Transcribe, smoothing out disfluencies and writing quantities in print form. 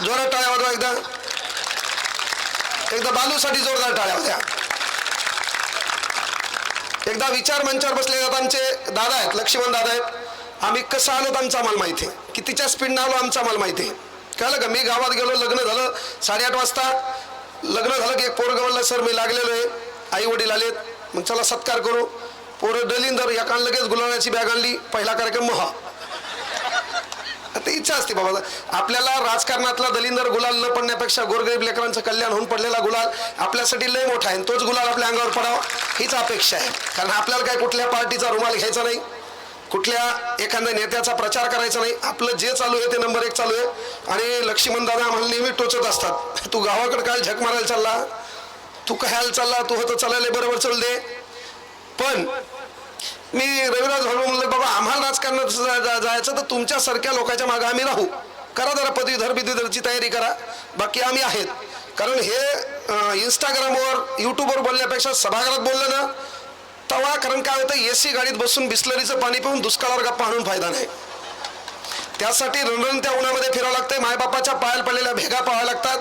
जोरात टाळ्या वाजवा एकदा. एकदा बालूसाठी जोरदार टाळ्या वाजवा. एकदा विचार मंचावर बसले जात आमचे दादा आहेत, लक्ष्मण दादा आहेत. आम्ही कसं आलो आमचं आम्हाला माहिती आहे, कितीच्या स्पीडनं आलो आमचं आम्हाला माहिती आहे. कळलं का? मी गावात गेलो, लग्न झालं 8:30 वाजता. लग्न झालं की एक पोरगं म्हणलं सर मी लागलेलो आहे, आई वडील आलेत, मग चला सत्कार करू. पोरं दलिंदर एकानं लगेच गुलाबाची बॅग आणली. पहिला कार्यक्रम महा. आता इच्छा असते बाबा, आपल्याला राजकारणातला दलिंदर गुलाल न पडण्यापेक्षा गोरगरीब लेकरांचं कल्याण होऊन पडलेला गुलाल आपल्यासाठी लय मोठा आहे. तोच गुलाल आपल्या अंगावर पडावा हीच अपेक्षा आहे. कारण आपल्याला काय कुठल्या पार्टीचा रुमाल घ्यायचा नाही, कुठल्या एखाद्या नेत्याचा प्रचार करायचा नाही. आपलं जे चालू आहे ते नंबर 1 चालू आहे. आणि लक्ष्मण दादा आम्हाला नेहमी टोचत असतात, तू गावाकडे काय झक मारायला चालला, तू कशाला चालला, तू होतं चालायला बरोबर चल दे. पण मी रविराज भाऊ म्हणलं बाबा आम्हाला राजकारणात जायचं तर तुमच्यासारख्या लोकांच्या मागे आम्ही राहू. करा जरा पदवीधर बिदवीधरची तयारी करा, बाकी आम्ही आहेत. कारण हे इंस्टाग्रामवर युट्यूबवर बोलण्यापेक्षा सभागृहात बोललं ना तवा. कारण काय होतं, AC गाडीत बसून बिस्लरीचं पाणी पिऊन दुष्काळावर गप्पा आणून फायदा नाही. त्यासाठी रणरण त्या उन्हामध्ये फिरावं लागतंय. मायबापाच्या पायाला पडलेल्या भेगा पाहाव्या लागतात.